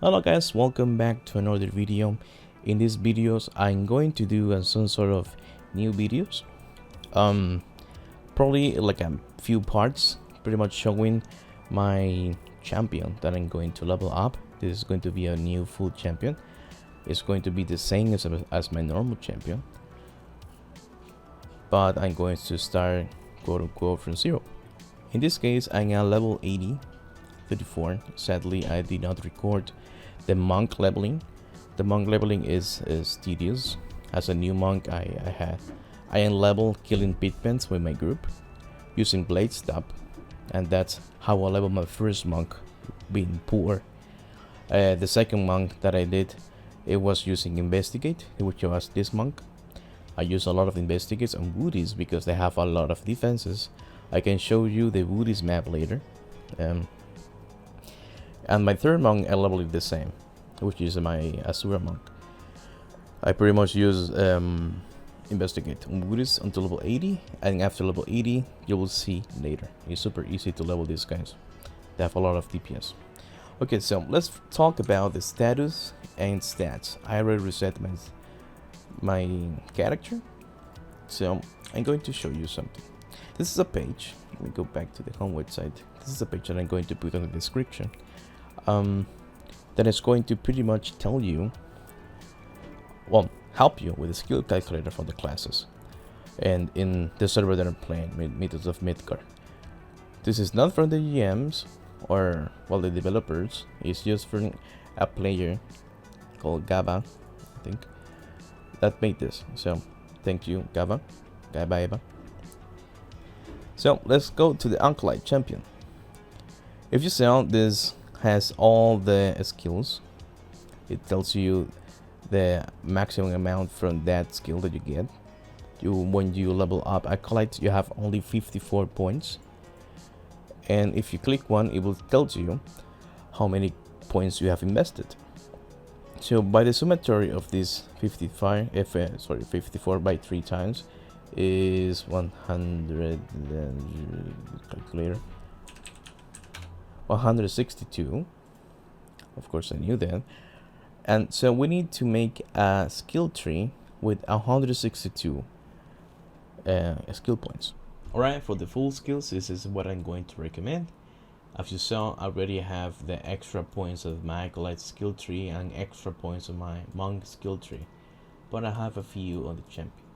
Hello guys, welcome back to another video. In these videos I'm going to do some sort of new videos, probably like a few parts, pretty much showing my champion that I'm going to level up. This is going to be a new full champion. It's going to be the same as my normal champion, but I'm going to start quote unquote from zero. In this case I'm at level 34. Sadly I did not record the monk leveling. The monk leveling is tedious. As a new monk, I am level killing pigments with my group using blade stab, and that's how I level my first monk, being poor. The second monk that I did, it was using investigate, which was this monk. I use a lot of investigates and woodies because they have a lot of defenses. I can show you the woodies map later. And my third monk I level it the same, which is my Asura monk. I pretty much use investigate woodies until level 80, and after level 80 you will see later. It's super easy to level these guys. They have a lot of DPS. Okay, so let's talk about the status and stats. I already reset my character, so I'm going to show you something. This is a page. Let me go back to the home website. This is a page that I'm going to put on the description. That is going to pretty much tell you, well, help you with the skill calculator for the classes. And in the server that I'm playing, Mythos of Midgard. This is not from the GMs or, well, the developers. It's just from a player called Gaba, I think, that made this. So, thank you, Gaba. Gaba. So, let's go to the Acolyte Champion. If you saw, this has all the skills. It tells you the maximum amount from that skill that you get. When you level up Acolyte, you have only 54 points. And if you click one, it will tell you how many points you have invested. So by the summatory of this 54 by 3 times is 100, calculator, 162. Of course I knew that. And so we need to make a skill tree with 162 skill points. Alright, for the full skills, this is what I'm going to recommend. As you saw, I already have the extra points of my Acolyte skill tree and extra points of my Monk skill tree, but I have a few on the champion.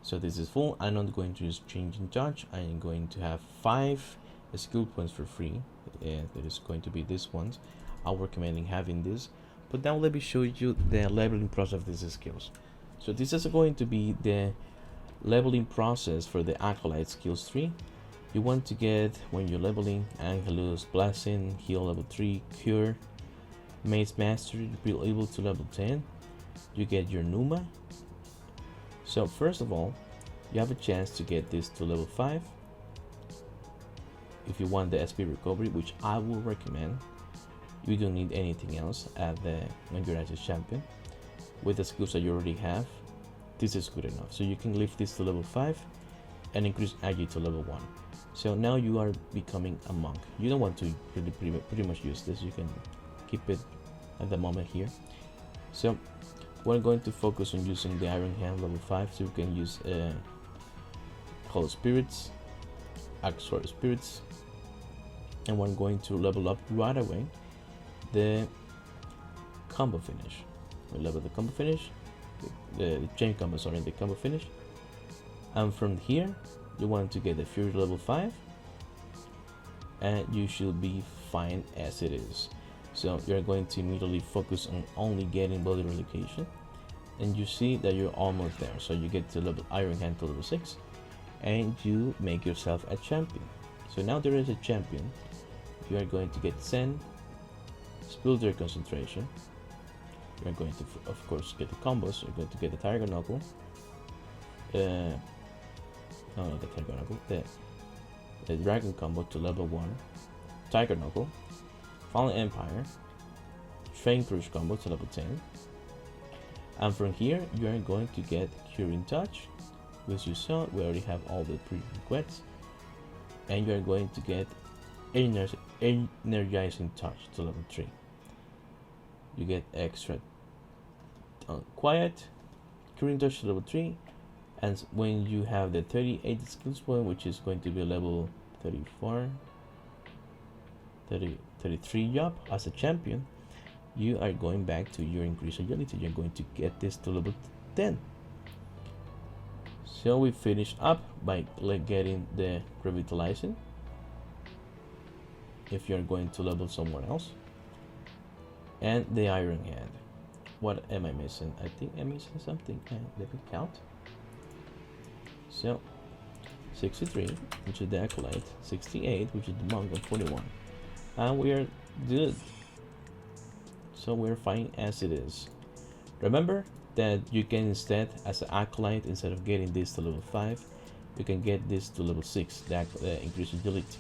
So this is full. I'm not going to use change in charge. I am going to have 5 skill points for free. That is going to be this ones. I'm recommending having this. But now let me show you the leveling process of these skills. So this is going to be the leveling process for the Acolyte skills tree. You want to get, when you're leveling, Angelus Blessing, Heal level 3, Cure, Maze Mastery, be able to level 10. You get your Numa. So first of all, you have a chance to get this to level 5. If you want the SP recovery, which I will recommend, you don't need anything else when you're as a champion. With the skills that you already have, this is good enough. So you can lift this to level 5 and increase Agi to level 1. So now you are becoming a monk. You don't want to pretty much use this. You can keep it at the moment here. So we're going to focus on using the Iron Hand level 5, so you can use Call Spirits, Axor Spirits, and we're going to level up right away the combo finish. We level the combo finish, the chain combo, sorry, the combo finish. And from here, you want to get the Fury level 5, and you should be fine as it is. So you're going to immediately focus on only getting body relocation, and you see that you're almost there. So you get to level Iron Hand to level 6, and you make yourself a champion. So now there is a champion. You are going to get Zen, Spilder Concentration. You're going to, of course, get the combos. You're going to get the Tiger Knuckle. Not the Tiger Knuckle. The Dragon combo to level 1. Tiger Knuckle. Fallen Empire. Train Crush combo to level 10. And from here, you are going to get Curing Touch. As you saw, we already have all the prerequisites. And you are going to get Energizing Touch to level 3. you get extra quiet, curing touch to level 3, and when you have the 38 skills point, which is going to be level 34, 33 job as a champion, you are going back to your increased agility. You're going to get this to level 10. So we finish up by getting the revitalizing if you're going to level somewhere else, and the iron hand. What am I missing? I think I'm missing something. Let me count. So 63, which is the acolyte, 68, which is the monk, and 41, and we are good. So we're fine as it is. Remember that you can instead, as an acolyte, instead of getting this to level 5, you can get this to level 6, that increased agility,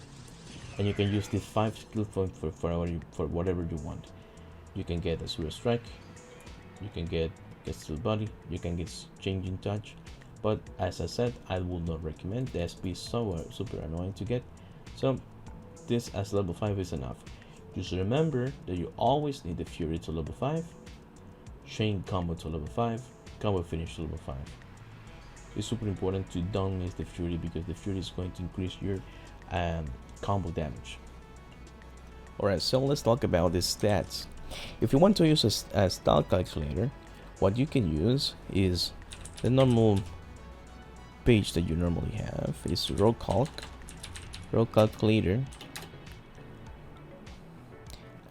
and you can use this 5 skill point for whatever you want. You can get a super strike, you can get steel body, you can get changing touch, but as I said, I would not recommend. The SP is so super annoying to get, so this as level 5 is enough. Just remember that you always need the Fury to level 5, chain combo to level 5, combo finish to level 5. It's super important to don't miss the Fury, because the Fury is going to increase your combo damage. Alright, so let's talk about the stats. If you want to use a stat calculator, what you can use is the normal page that you normally have. It's roll calculator,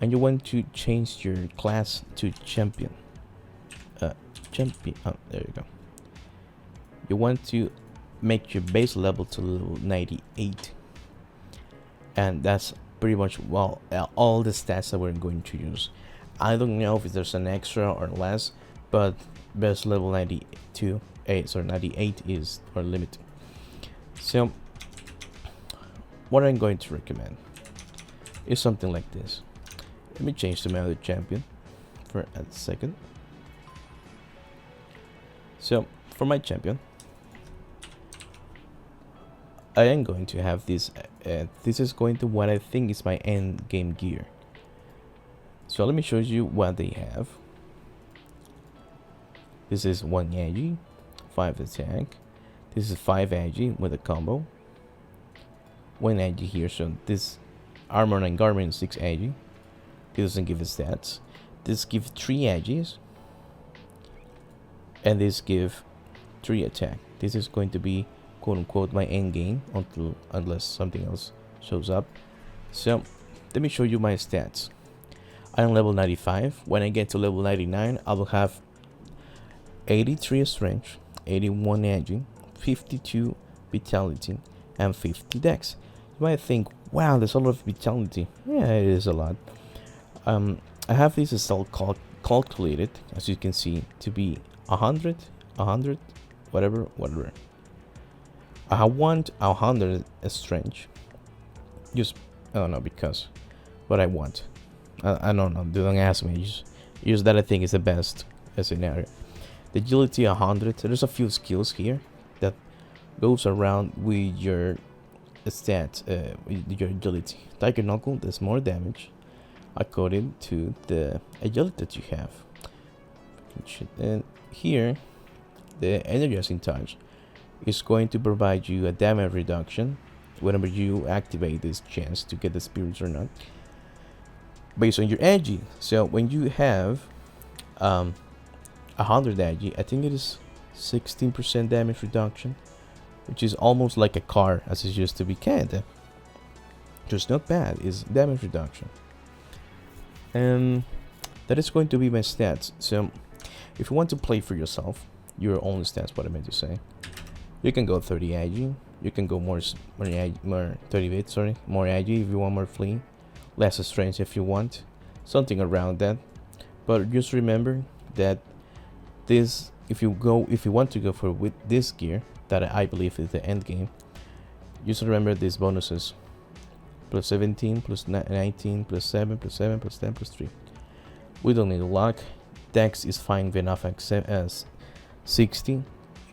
and you want to change your class to champion. Oh, there you go. You want to make your base level to level 98, and that's pretty much all the stats that we're going to use. I don't know if there's an extra or less, but base level 98 is our limit. So what I'm going to recommend is something like this. Let me change to my other champion for a second. So for my champion, I am going to have this. This is going to what I think is my end game gear. So let me show you what they have. This is 1 agi, 5 attack. This is 5 agi with a combo. 1 agi here, so this armor and garment 6 agi. This doesn't give us stats. This gives 3 agis, and this give 3 attack. This is going to be quote unquote my end game unless something else shows up. So let me show you my stats. I'm level 95. When I get to level 99, I will have 83 strength, 81 agi, 52 vitality, and 50 dex. You might think, wow, there's a lot of vitality. Yeah, it is a lot. I have this still calculated, as you can see, to be 100, whatever. I want 100 strength. Just, I don't know, because what I want. I don't know, don't ask me. Use that I think is the best scenario. The agility 100. There's a few skills here that goes around with your stats, with your agility. Tiger Knuckle does more damage according to the agility that you have. And here, the energizing touch is going to provide you a damage reduction whenever you activate this chance to get the spirits or not, based on your agi. So when you have 100 agi, I think it is 16% damage reduction, which is almost like a car as it used to be. Kinda, just not bad. Is damage reduction, and that is going to be my stats. So if you want to play for yourself, your own stats, what I meant to say, you can go 30 agi. You can go more 30 bit, sorry, more agi if you want more flee, less strength if you want, something around that. But just remember that this, if you want to go for with this gear that I believe is the end game, just remember these bonuses: plus 17, plus 19, plus 7, plus 7, plus 10, plus 3. We don't need luck. Dex is fine enough as 60.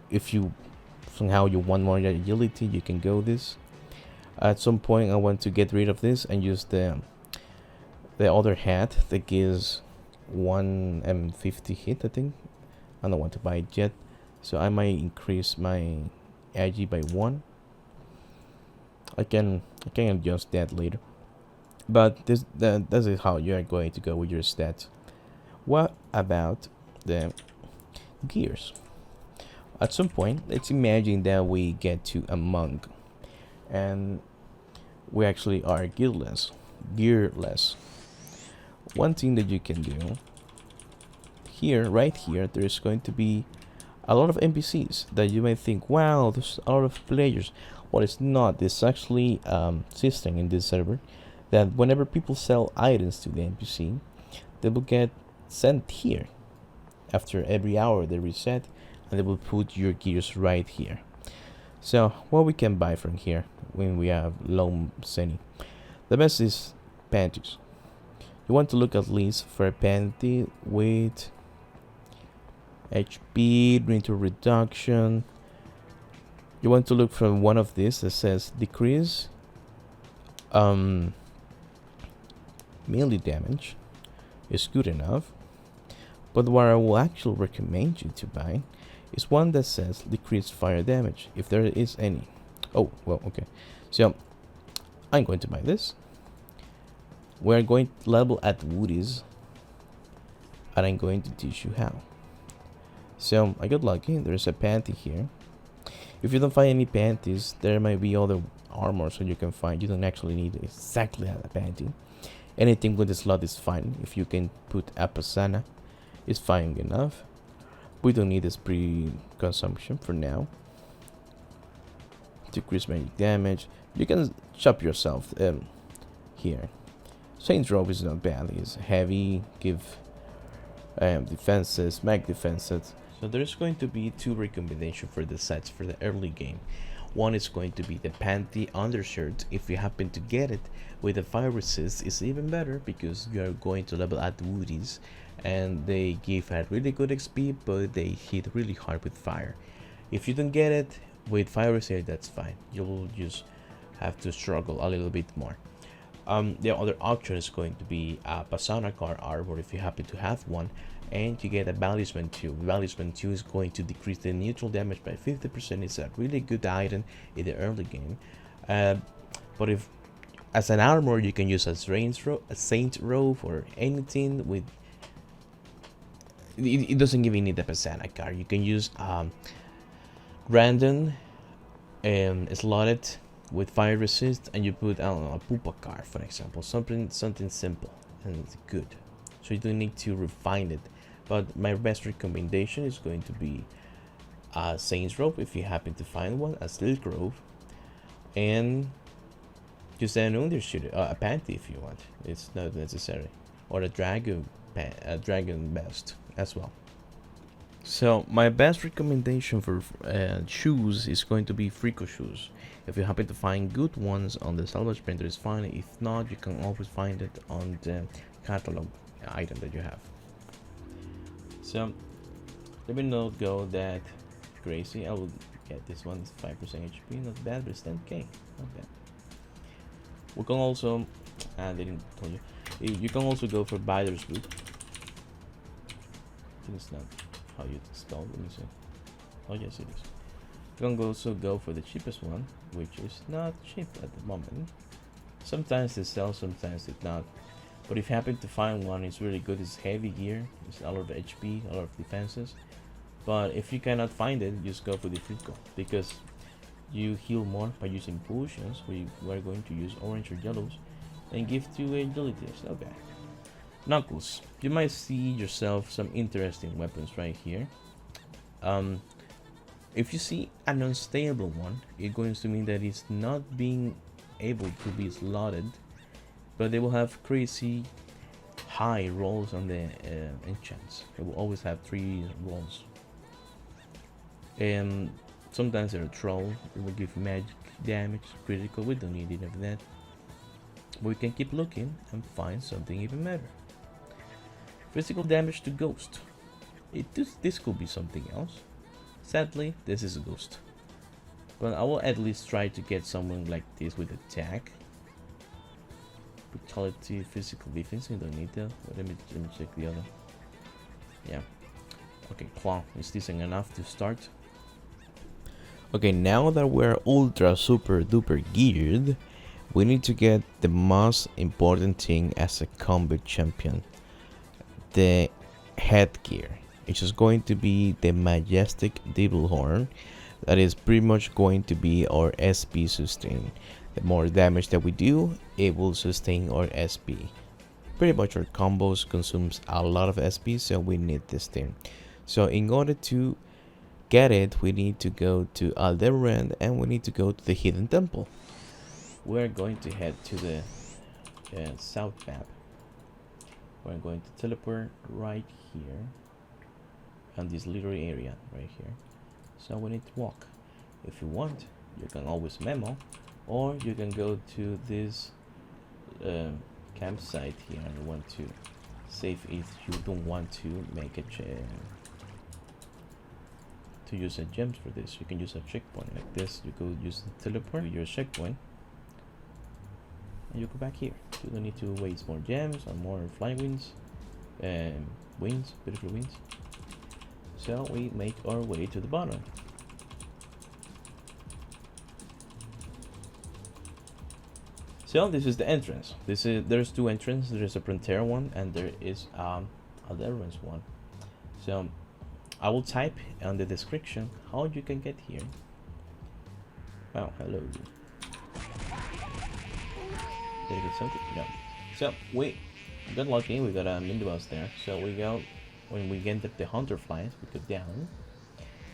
If you somehow you want more agility, you can go this. At some point I want to get rid of this and use the other hat that gives 1 50 hit, I think. I don't want to buy it yet, so I might increase my AG by 1. I can adjust that later, but that is how you are going to go with your stats. What about the gears? At some point, let's imagine that we get to a monk, and we actually are gearless. One thing that you can do here, right here, there's going to be a lot of NPCs that you may think, wow, there's a lot of players. Well, it's not. There's actually system in this server that whenever people sell items to the NPC, they will get sent here. After every hour they reset, and they will put your gears right here. So what we can buy from here when we have low Seni, the best is panties. You want to look at least for a panty with HP, rate reduction. You want to look for one of these that says decrease melee damage. Is good enough. But what I will actually recommend you to buy is one that says decrease fire damage, if there is any. Oh, well, okay. So I'm going to buy this. We're going to level at Woodies, and I'm going to teach you how. So I got lucky. There's a panty here. If you don't find any panties, there might be other armor so you can find. You don't actually need exactly a panty. Anything with a slot is fine. If you can put a pasana, it's fine enough. We don't need this pre-consumption for now. Decrease magic damage. You can chop yourself here. Saint's Robe is not bad. It's heavy, give defenses, mag defenses. So there's going to be 2 recommendations for the sets for the early game. One is going to be the panty undershirt. If you happen to get it with the fire resist, it's even better because you are going to level at Woodies, and they give a really good XP, but they hit really hard with fire. If you don't get it with fire resist, that's fine. You will just have to struggle a little bit more. The other option is going to be a Pasana card armor if you happen to have one, and you get a Balisman 2. Balisman 2 is going to decrease the neutral damage by 50%. It's a really good item in the early game. But if as an armor, you can use a Saint Robe or anything with. It doesn't even need a Pasana card. You can use random slotted with fire resist, and you put, I don't know, a Pupa card, for example, something simple and it's good, so you don't need to refine it. But my best recommendation is going to be a Saint's Robe if you happen to find one, a Silk Robe, and just an undershirt, a panty if you want. It's not necessary, or a dragon vest as well. So my best recommendation for shoes is going to be Frico shoes. If you happen to find good ones on the salvage printer, it's fine. If not, you can always find it on the catalog item that you have. So let me not go that crazy. I will get this one. It's 5% HP, not bad, but it's 10k, not bad. We can also, I didn't tell you, you can also go for Bider's Boot. I think it's not how you spell. Let me see. Oh yes, it is. You can also go for the cheapest one, which is not cheap at the moment. Sometimes they sell, sometimes they not. But if you happen to find one, it's really good. It's heavy gear, it's a lot of HP, a lot of defenses. But if you cannot find it, just go for the Frico, because you heal more by using potions. We are going to use orange or yellows and give 2 agility. It's not bad. Knuckles. You might see yourself some interesting weapons right here. If you see an unstable one, it's going to mean that it's not being able to be slotted, but they will have crazy high rolls on the enchants. It will always have 3 rolls. And sometimes they're a troll. It will give magic damage, critical. We don't need any of that. But we can keep looking and find something even better. Physical damage to ghost. This could be something else. Sadly, this is a ghost. But I will at least try to get someone like this with attack. Brutality, physical defense. You don't need that. But let me check the other. Yeah. Okay, claw. Is this enough to start? Okay, now that we're ultra super duper geared, we need to get the most important thing as a combat champion. The headgear. It's just going to be the majestic devil horn. That is pretty much going to be our SP sustain. The more damage that we do, it will sustain our SP. Pretty much our combos consumes a lot of SP, so we need this thing. So in order to get it, we need to go to Aldebaran and we need to go to the hidden temple. We're going to head to the south map. We're going to teleport right here on this little area right here. So we need to walk. If you want, you can always memo, or you can go to this campsite here and you want to save if you don't want to make a to use a gems for this. You can use a checkpoint like this. You go use the teleport, your checkpoint, and you go back here. You don't need to waste more gems or more flying wings, beautiful wings. So we make our way to the bottom. So this is the entrance. There's two entrances. There's a Prontera one and there is Aldebaran's one. So I will type on the description how you can get here. Wow, hello. Did I get something? No. So we got lucky. We got a minibus there. So we go. When we get the hunter flies, we go down.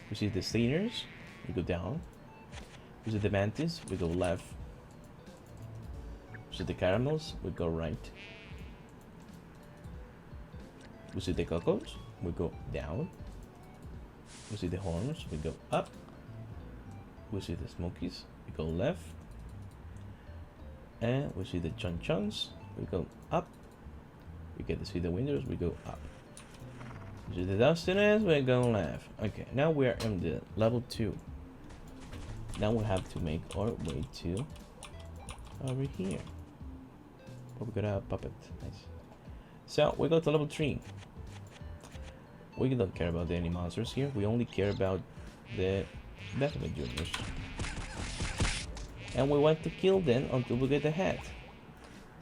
We see the stingers, we go down. We see the mantis, we go left. We see the caramels, we go right. We see the cocos, we go down. We see the horns, we go up. We see the smokies, we go left. And we see the chonchons, we go up. We get to see the windows, we go up. To the Dustiness, we're going left. Okay, now we are in the level 2. Now we have to make our way to over here. Oh, we got a puppet. Nice. So we go to level 3. We don't care about any monsters here. We only care about the Deathmatch Juniors. And we want to kill them until we get the head.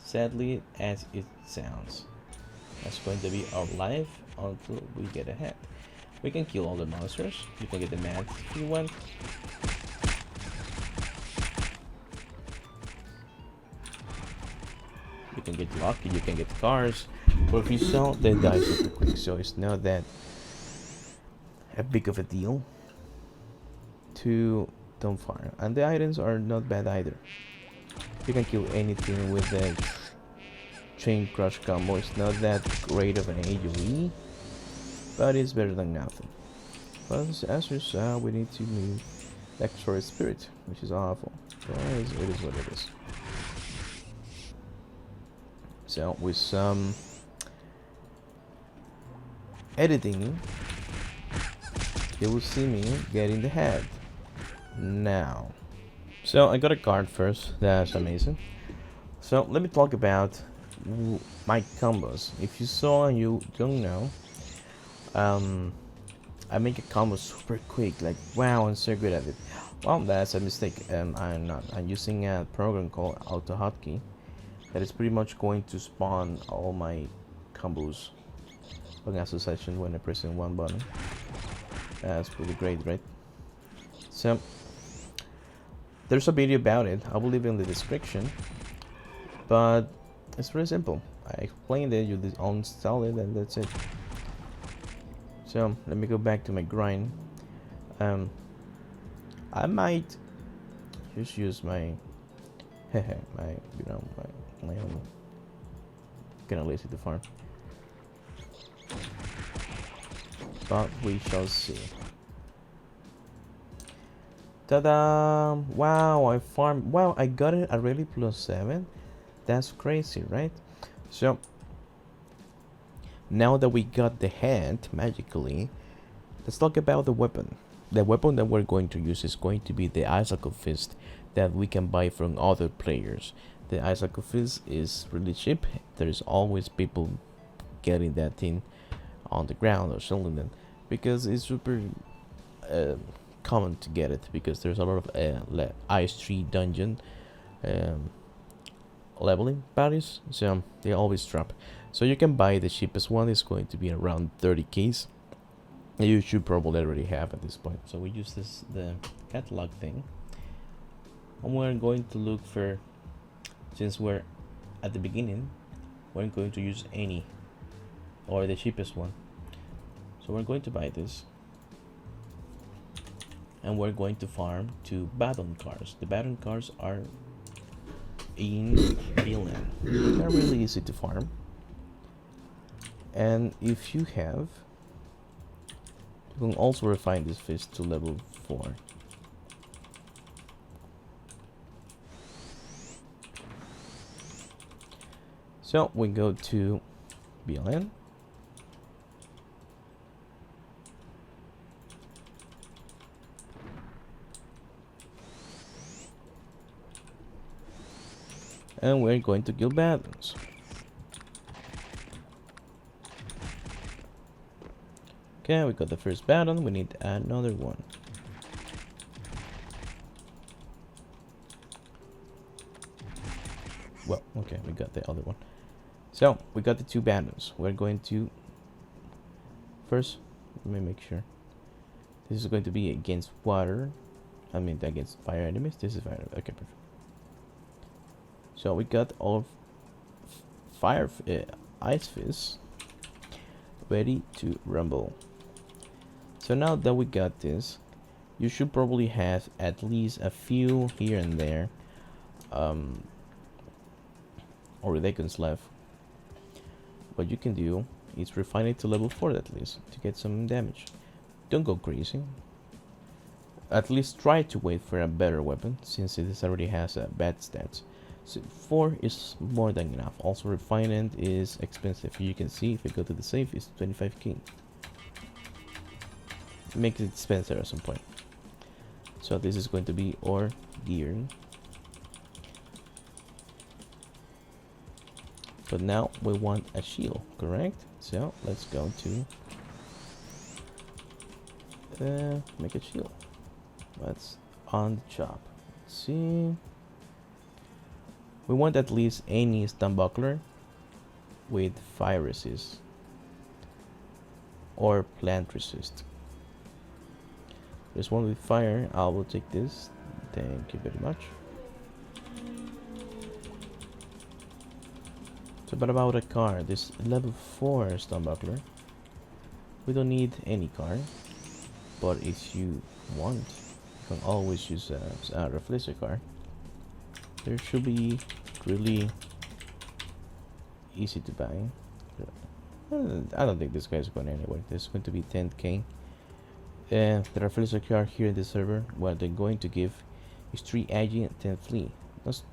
Sadly, as it sounds. That's going to be our life until we get ahead. We can kill all the monsters. You can get the mats if you want. You can get lucky, you can get cars. But if you sell, they die super quick. So it's not that a big of a deal to don't fire. And the items are not bad either. You can kill anything with the chain crush combo. It's not that great of an AoE, but it's better than nothing. But as you saw, we need to move extra spirit, which is awful. But it is what it is. So with some editing, you will see me getting the head now. So I got a card first. That's amazing. So let me talk about my combos. If you saw and you don't know, I make a combo super quick. Like, wow, I'm so good at it. Well, that's a mistake. I'm not. I'm using a program called Auto Hotkey that is pretty much going to spawn all my combos on a succession when I press in one button. That's pretty great, right? So there's a video about it. I will leave it in the description. But it's very simple. I explained it, you just uninstall it, and that's it. So let me go back to my grind. I might just use my my own kind of lazy to farm, but we shall see. Ta-da! Wow, I farmed. Wow, I got it already +7. That's crazy, right? So now that we got the head magically, let's talk about the weapon. The weapon that we're going to use is going to be the Icicle Fist that we can buy from other players. The Isaac is really cheap. There's always people getting that thing on the ground or selling them because it's super common to get it, because there's a lot of Ice Tree dungeon um, leveling parties, so they always drop. So you can buy the cheapest one. It's going to be around 30k. You should probably already have at this point. So we use the catalog thing, and we're going to look for, since we're at the beginning, we're going to use any or the cheapest one. So we're going to buy this, and we're going to farm 2 baton cars. The baton cars are in Finland. They're really easy to farm, and if you have, you can also refine this fish to level 4. So we go to BLN. And we're going to kill batons. Okay, we got the first baton. We need another one. Well, okay, we got the other one. So we got the 2 batons. We're going to first, let me make sure. This is going to be against water. I mean against fire enemies. This is fire. Okay, perfect. So we got all fire ice fish ready to rumble. So now that we got this, you should probably have at least a few here and there Oridacons left. What you can do is refine it to level 4 at least to get some damage. Don't go crazy. At least try to wait for a better weapon, since it already has a bad stats. So 4 is more than enough. Also, refinement is expensive. You can see if you go to the safe, it's 25k. Makes it expensive at some point. So this is going to be our gear. But now we want a shield, correct? So let's go to make a shield. That's on the chop. Let's see. We want at least any stun buckler with fire resist or plant resist. There's one with fire. I will take this. Thank you very much. So, but about a car, this level 4 stun buckler. We don't need any car, but if you want, you can always use a reflector car. There should be really easy to buy. I don't think this guy's going anywhere. This is going to be 10k. The reflector car here in the server, what they're going to give is 3 agi and 10 flea.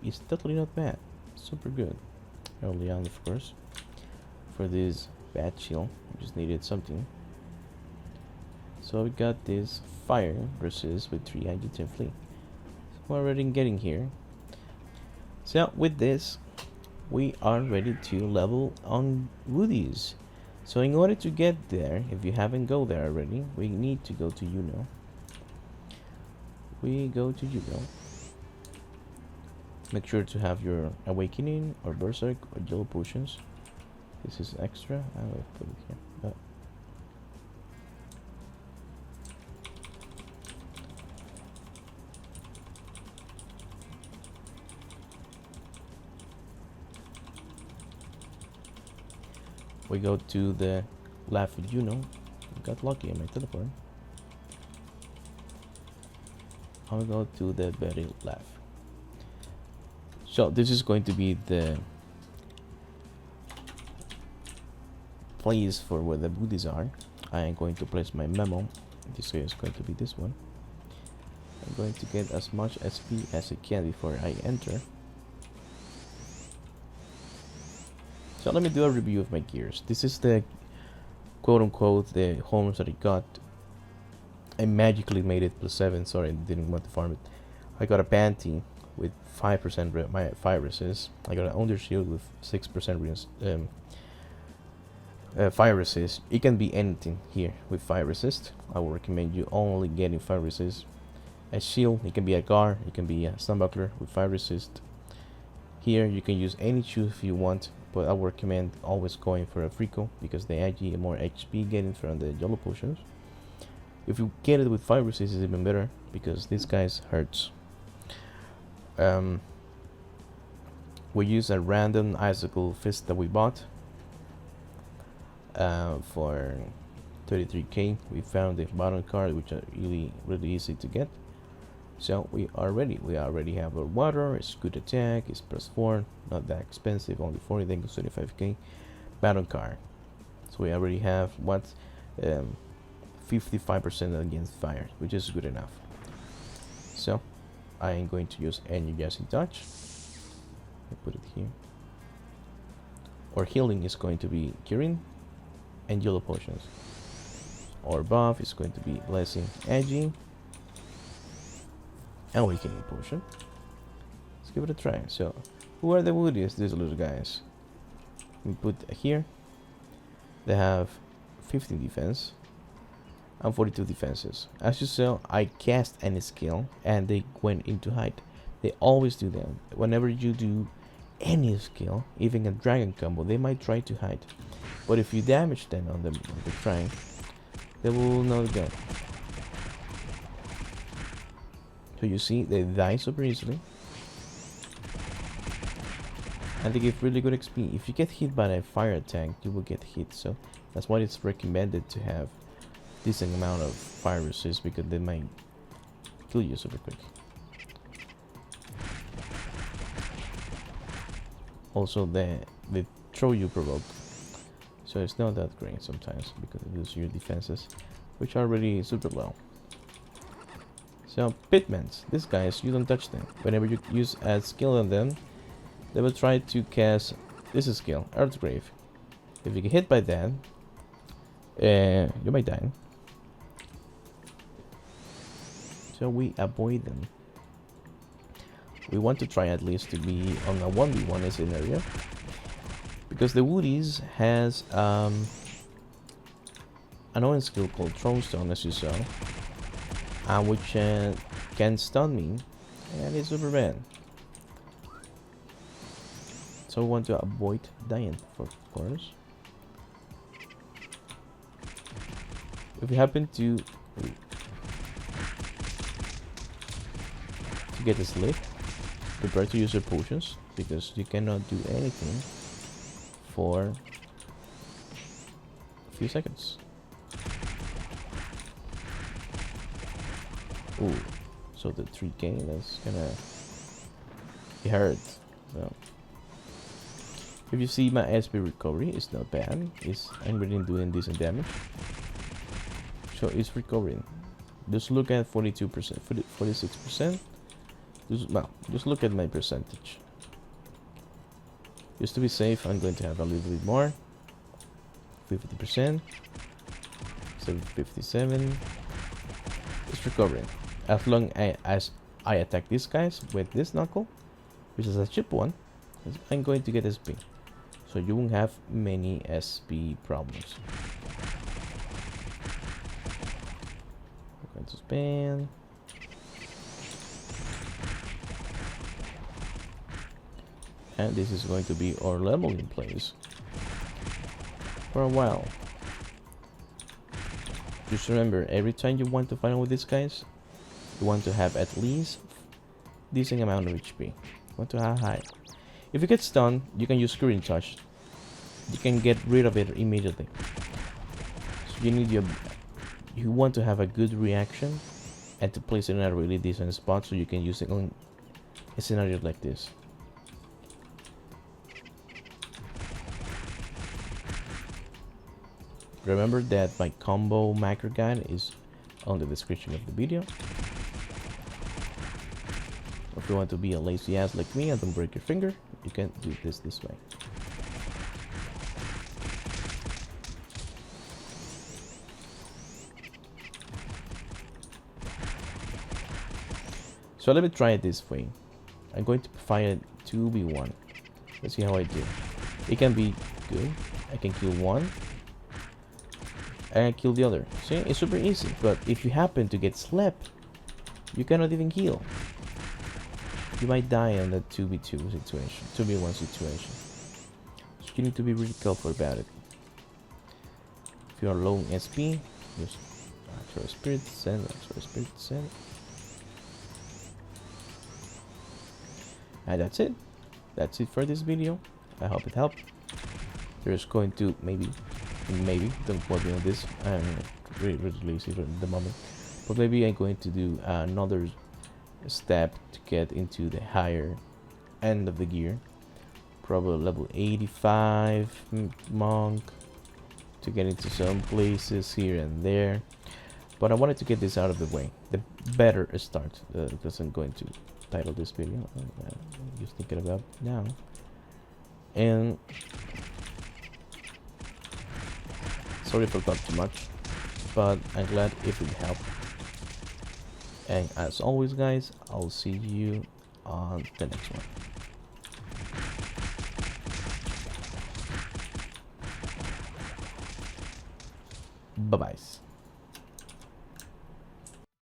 It's totally not bad. Super good. Early on, of course. For this bad shield, we just needed something. So we got this fire resist with 3 agi 10 flea. So we're already getting here. So with this, we are ready to level on woodies. So in order to get there, if you haven't go there already, we need to go to Uno. We go to Uno. Make sure to have your awakening or berserk or yellow potions. This is extra. I will put it here. Oh. We go to the left with Uno. Got lucky on my teleport. I will go to the very left. So this is going to be the place for where the booties are. I am going to place my memo. This is going to be this one. I'm going to get as much SP as I can before I enter. So let me do a review of my gears. This is the quote-unquote the homes that I got. I magically made it +7. Sorry, I didn't want to farm it. I got a panty with 5% my fire resist. I got an under shield with 6% fire resist. It can be anything here with fire resist. I would recommend you only getting fire resist. A shield, it can be a guard, it can be a stun buckler with fire resist. Here you can use any shoe if you want, but I would recommend always going for a Frico because the IG more HP getting from the yellow potions. If you get it with fire resist, it's even better because this guy's hurts. We use a random icicle fist that we bought for 33k. We found the bottom card, which are really easy to get. So we are ready. We already have our water. It's good attack. It's +4, not that expensive. Only 40, then 25k. Battle card. So we already have what 55% against fire, which is good enough. So I am going to use energizing touch. I put it here. Our healing is going to be curing and yellow potions. Our buff is going to be blessing, edgy, awakening potion. Let's give it a try. So who are the woodies? These little guys. We put here. They have 15 defense and 42 defenses. As you saw, I cast any skill and they went into hide. They always do that. Whenever you do any skill, even a dragon combo, they might try to hide. But if you damage them on the trying, they will not go. So you see, they die super easily. And they give really good XP. If you get hit by a fire attack, you will get hit. So that's why it's recommended to have decent amount of fire resist, because they might kill you super quick. Also, they throw you provoke. So it's not that great sometimes because it loses your defenses, which are already super low. So pitmans, these guys, you don't touch them. Whenever you use a skill on them, they will try to cast this skill, Earthgrave. If you get hit by that, you might die. So we avoid them. We want to try at least to be on a 1v1 scenario, because the Woodies has annoying skill called Chonchon, as you saw, which can stun me, and it's super bad. So we want to avoid dying, of course. If you happen to get a slip, prepare to use your potions, because you cannot do anything for a few seconds. Ooh, so the 3k, that's gonna be hurt. So if you see my SP recovery, it's not bad. I'm really doing decent damage. So it's recovering. Just look at 42%, 46%. Just look at my percentage. Just to be safe, I'm going to have a little bit more. 50%. 57. It's recovering. As long as I attack these guys with this knuckle, which is a cheap one, I'm going to get SP. So you won't have many SP problems. I'm going to spam. And this is going to be our level in place for a while. Just remember, every time you want to fight with these guys, you want to have at least decent amount of HP. You want to have high. If you get stunned, you can use Screen Touch. You can get rid of it immediately. So you want to have a good reaction and to place it in a really decent spot so you can use it on a scenario like this. Remember that my combo macro guide is on the description of the video. If you want to be a lazy ass like me and don't break your finger, you can do this way. So let me try it this way. I'm going to find a 2v1. Let's see how I do. It can be good. I can kill one and I kill the other. See, it's super easy. But if you happen to get slept, you cannot even heal. You might die in that 2v2 situation, 2v1 situation. So you need to be really careful about it. If you are low in SP, just throw a spirit send, throw a spirit send. And that's it. That's it for this video. I hope it helped. There's going to maybe don't quote me on this. I'm really lazy at the moment, but maybe I'm going to do another step to get into the higher end of the gear. Probably level 85 monk to get into some places here and there. But I wanted to get this out of the way. The better a start, because I'm going to title this video. I'm just thinking about now. And sorry if I talked too much, but I'm glad if it helped. And as always, guys, I'll see you on the next one. Bye-bye.